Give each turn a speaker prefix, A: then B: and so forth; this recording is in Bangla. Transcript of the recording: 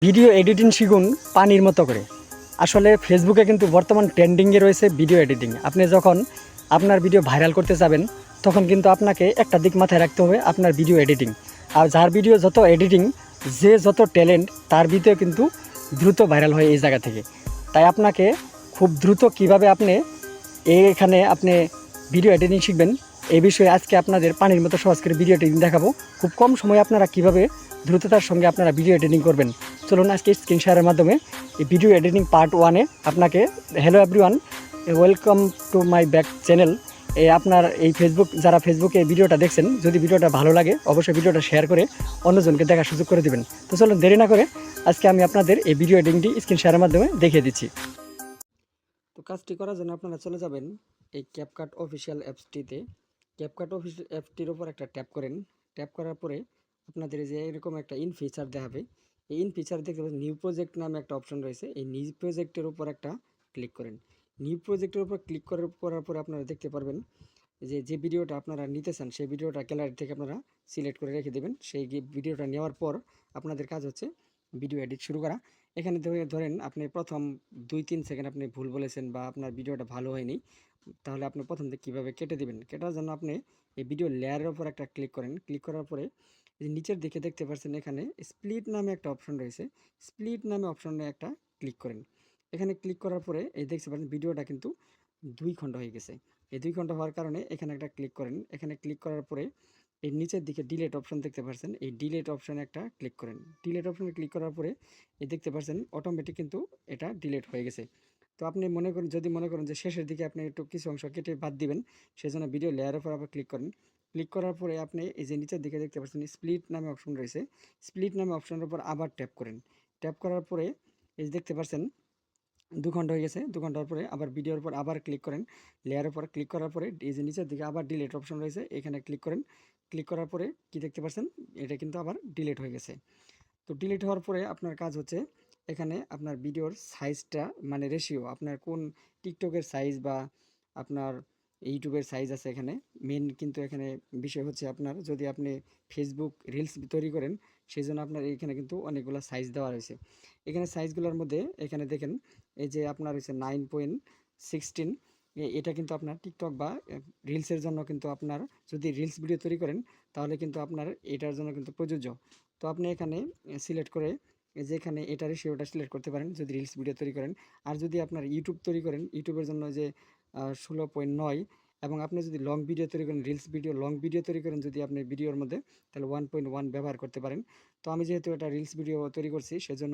A: ভিডিও এডিটিং শিখুন পানির মতো করে। আসলে ফেসবুকে কিন্তু বর্তমান ট্রেন্ডিংয়ে রয়েছে ভিডিও এডিটিং। আপনি যখন আপনার ভিডিও ভাইরাল করতে যাবেন তখন কিন্তু আপনাকে একটা দিক মাথায় রাখতে হবে, আপনার ভিডিও এডিটিং। আর যার ভিডিও যত এডিটিং, যে যত ট্যালেন্ট, তার ভিডিও কিন্তু দ্রুত ভাইরাল হয় এই জায়গা থেকে। তাই আপনাকে খুব দ্রুত কিভাবে এখানে আপনি ভিডিও এডিটিং শিখবেন, এই বিষয়ে আজকে আপনাদের পানির মতো সহজ করে ভিডিও এডিটিং দেখাবো। খুব কম সময়ে আপনারা কিভাবে দ্রুততার সঙ্গে আপনারা ভিডিও এডিটিং করবেন, চলুন আজকে স্ক্রিন শেয়ারের মাধ্যমে এই ভিডিও এডিটিং পার্ট 1-এ আপনাকে hello everyone, welcome to my back channel. আপনার এই যারা ফেসবুকে এই ভিডিওটা দেখছেন, যদি ভিডিওটা ভালো লাগে অবশ্যই ভিডিওটা শেয়ার করে অন্যজনকে দেখার সুযোগ করে দেবেন। তো চলুন দেরি না করে আজকে আমি আপনাদের এই ভিডিও এডিটিংটি স্ক্রিন শেয়ারের মাধ্যমে দেখিয়ে দিচ্ছি। তো কাজটি করার জন্য আপনারা চলে যাবেন এই ক্যাপকাট অফিসিয়াল অ্যাপসটিতে। ক্যাপকাট অফিসিয়াল অ্যাপটির উপর একটা ট্যাপ করেন। ট্যাপ করার পরে আপনাদের যে এরকম একটা ইন ফিচার দেখাবে। এই ইন ফিচার দেখতে পাচ্ছেন নিউ প্রজেক্ট নামে একটা অপশন রয়েছে। এই নিউ প্রজেক্টের উপর একটা ক্লিক করেন। নিউ প্রজেক্টের উপর ক্লিক করার পরে আপনারা দেখতে পারবেন যে ভিডিওটা আপনারা নিতে চান সেই ভিডিওটা গ্যালারি থেকে আপনারা সিলেক্ট করে রেখে দেবেন। সেই ভিডিওটা নেওয়ার পর আপনাদের কাজ হচ্ছে ভিডিও এডিট শুরু করা। এখানে ধরেন আপনি প্রথম 2-3 সেকেন্ড আপনি ভুল বলেছেন বা আপনার ভিডিওটা ভালো হয়নি, তাহলে আপনি প্রথম থেকে কীভাবে কেটে দেবেন, কেটার জন্য আপনি এই ভিডিও লেয়ারের উপর একটা ক্লিক করেন। ক্লিক করার পরে এই নিচের দিকে দেখতে পাচ্ছেন এখানে স্প্লিট নামে একটা অপশন রয়েছে। স্প্লিট নামে অপশনে একটা ক্লিক করেন। এখানে ক্লিক করার পরে এই দেখতে পাচ্ছেন ভিডিওটা কিন্তু 2 খণ্ড হয়ে গেছে। এই 2 খণ্ড হওয়ার কারণে এখানে একটা ক্লিক করেন। এখানে ক্লিক করার পরে এই নিচের দিকে ডিলিট অপশন দেখতে পাচ্ছেন। এই ডিলিট অপশনে একটা ক্লিক করেন। ডিলিট অপশনে ক্লিক করার পরে এই দেখতে পাচ্ছেন অটোমেটিক কিন্তু এটা ডিলিট হয়ে গেছে। তো আপনি যদি মনে করেন যে শেষের দিকে আপনি একটু কিছু অংশ কেটে বাদ দিবেন, সেজন্য ভিডিও লেয়ারের উপর আবার ক্লিক করেন। ক্লিক করার পরে আপনি এই যে নিচের দিকে দেখতে পাচ্ছেন স্প্লিট নামে অপশন রয়েছে। স্প্লিট নামে অপশনের উপর আবার ট্যাপ করেন। ট্যাপ করার পরে এই যে দেখতে পাচ্ছেন 2 ঘন্টা হয়ে গেছে। 2 ঘন্টার পরে আবার ভিডিওর উপর আবার ক্লিক করেন। লেয়ারের উপর ক্লিক করার পরে এই যে নিচের দিকে আবার ডিলিট অপশন রয়েছে, এখানে ক্লিক করেন। ক্লিক করার পরে কি দেখতে পাচ্ছেন, এটা কিন্তু আবার ডিলিট হয়ে গেছে। তো ডিলিট হওয়ার পরে আপনার কাজ হচ্ছে এখানে আপনার ভিডিওর সাইজটা, মানে রেশিও, আপনার কোন টিকটকের সাইজ বা আপনার ইউটিউবের সাইজ আছে এখানে। মেন কিন্তু এখানে বিষয় হচ্ছে আপনার যদি আপনি ফেসবুক রিলস তৈরি করেন, সেই জন্য আপনার এইখানে কিন্তু অনেকগুলো সাইজ দেওয়া রয়েছে। এখানে সাইজগুলোর মধ্যে এখানে দেখেন এই যে আপনার হচ্ছে 9.16। এটা কিন্তু আপনার টিকটক বা রিলসের জন্য কিন্তু আপনার যদি রিলস ভিডিও তৈরি করেন তাহলে কিন্তু আপনার এটার জন্য কিন্তু প্রযোজ্য। তো আপনি এখানে সিলেক্ট করে এই যে এখানে এটা রেশিওটা সিলেক্ট করতে পারেন যদি রিলস ভিডিও তৈরি করেন। আর যদি আপনার ইউটিউব তৈরি করেন, ইউটিউবের জন্য যে 16.9, এবং আপনি যদি লং ভিডিও তৈরি করেন, রিলস ভিডিও লং ভিডিও তৈরি করেন যদি আপনি ভিডিওর মধ্যে, তাহলে 1.1 ব্যবহার করতে পারেন। তো আমি যেহেতু এটা রিলস ভিডিও তৈরি করছি সেজন্য